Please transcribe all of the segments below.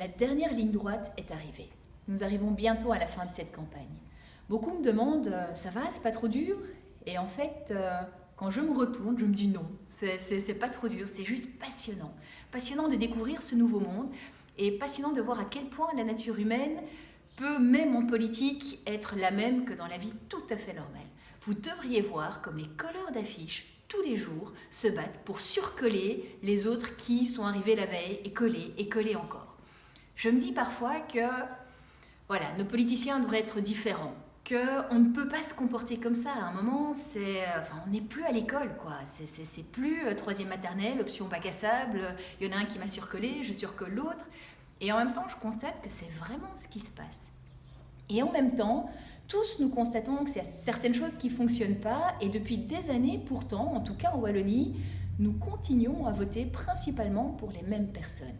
La dernière ligne droite est arrivée. Nous arrivons bientôt à la fin de cette campagne. Beaucoup me demandent « ça va, c'est pas trop dur ?» Et en fait, quand je me retourne, je me dis non, c'est pas trop dur, c'est juste passionnant. Passionnant de découvrir ce nouveau monde et passionnant de voir à quel point la nature humaine peut, même en politique, être la même que dans la vie tout à fait normale. Vous devriez voir comme les colleurs d'affiches tous les jours se battent pour surcoller les autres qui sont arrivés la veille et coller encore. Je me dis parfois que voilà, nos politiciens devraient être différents, qu'on ne peut pas se comporter comme ça. À un moment, on n'est plus à l'école, quoi. C'est plus troisième maternelle, option bac à sable, il y en a un qui m'a surcollé, je surcolle l'autre. Et en même temps, je constate que c'est vraiment ce qui se passe. Et en même temps, tous nous constatons que c'est certaines choses qui ne fonctionnent pas, et depuis des années, pourtant, en tout cas en Wallonie, nous continuons à voter principalement pour les mêmes personnes.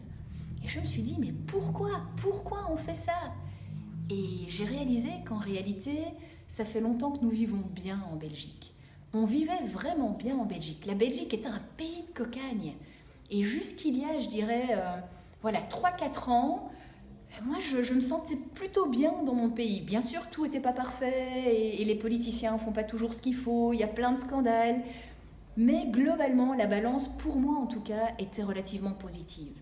Et je me suis dit, mais pourquoi on fait ça? Et j'ai réalisé qu'en réalité, ça fait longtemps que nous vivons bien en Belgique. On vivait vraiment bien en Belgique. La Belgique était un pays de cocagne. Et jusqu'il y a, je dirais, 3-4 ans, moi, je me sentais plutôt bien dans mon pays. Bien sûr, tout n'était pas parfait et les politiciens ne font pas toujours ce qu'il faut. Il y a plein de scandales. Mais globalement, la balance, pour moi en tout cas, était relativement positive.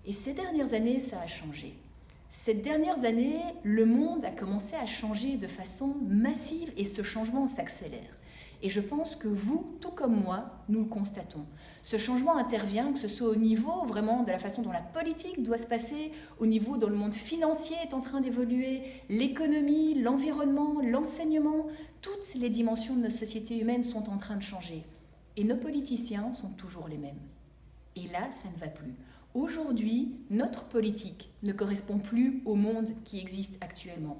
Et ces dernières années, ça a changé. Ces dernières années, le monde a commencé à changer de façon massive et ce changement s'accélère. Et je pense que vous, tout comme moi, nous le constatons. Ce changement intervient, que ce soit au niveau vraiment de la façon dont la politique doit se passer, au niveau dont le monde financier est en train d'évoluer, l'économie, l'environnement, l'enseignement, toutes les dimensions de nos sociétés humaines sont en train de changer. Et nos politiciens sont toujours les mêmes. Et là, ça ne va plus. Aujourd'hui, notre politique ne correspond plus au monde qui existe actuellement.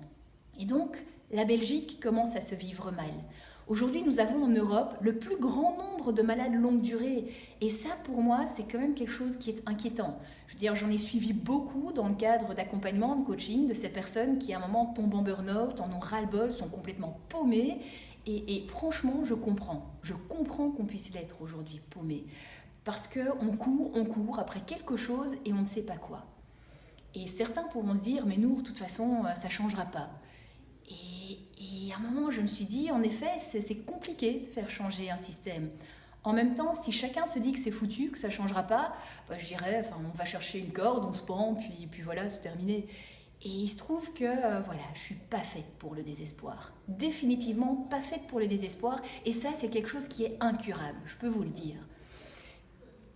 Et donc, la Belgique commence à se vivre mal. Aujourd'hui, nous avons en Europe le plus grand nombre de malades longue durée. Et ça, pour moi, c'est quand même quelque chose qui est inquiétant. Je veux dire, j'en ai suivi beaucoup dans le cadre d'accompagnement, de coaching, de ces personnes qui, à un moment, tombent en burn-out, en ont ras-le-bol, sont complètement paumées. Et franchement, je comprends qu'on puisse l'être aujourd'hui, paumé. Parce qu'on court après quelque chose et on ne sait pas quoi. Et certains pourront se dire, mais nous, de toute façon, ça ne changera pas. Et à un moment, je me suis dit, en effet, c'est compliqué de faire changer un système. En même temps, si chacun se dit que c'est foutu, que ça ne changera pas, je dirais, on va chercher une corde, on se pend, puis voilà, c'est terminé. Et il se trouve que, je ne suis pas faite pour le désespoir. Définitivement pas faite pour le désespoir. Et ça, c'est quelque chose qui est incurable, je peux vous le dire.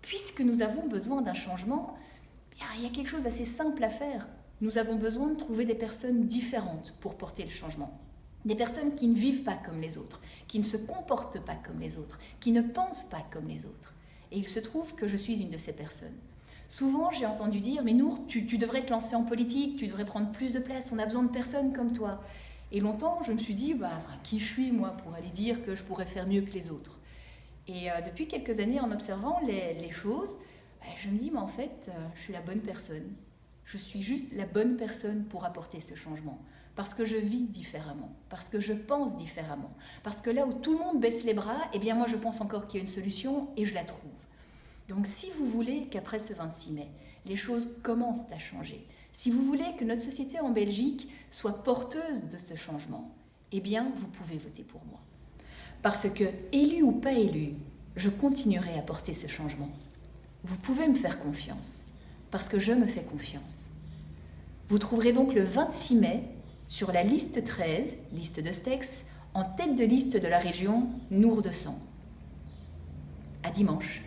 Puisque nous avons besoin d'un changement, il y a quelque chose d'assez simple à faire. Nous avons besoin de trouver des personnes différentes pour porter le changement. Des personnes qui ne vivent pas comme les autres, qui ne se comportent pas comme les autres, qui ne pensent pas comme les autres. Et il se trouve que je suis une de ces personnes. Souvent, j'ai entendu dire « Mais Nour, tu devrais te lancer en politique, tu devrais prendre plus de place, on a besoin de personnes comme toi. » Et longtemps, je me suis dit « Qui je suis, moi, pour aller dire que je pourrais faire mieux que les autres ?» Et depuis quelques années, en observant les choses, je me dis, mais en fait, je suis la bonne personne. Je suis juste la bonne personne pour apporter ce changement. Parce que je vis différemment, parce que je pense différemment. Parce que là où tout le monde baisse les bras, eh bien moi je pense encore qu'il y a une solution et je la trouve. Donc si vous voulez qu'après ce 26 mai, les choses commencent à changer, si vous voulez que notre société en Belgique soit porteuse de ce changement, eh bien vous pouvez voter pour moi. Parce que, élu ou pas élu, je continuerai à porter ce changement. Vous pouvez me faire confiance, parce que je me fais confiance. Vous trouverez donc le 26 mai, sur la liste 13, liste de Stex, en tête de liste de la région Nour de Sang. À dimanche.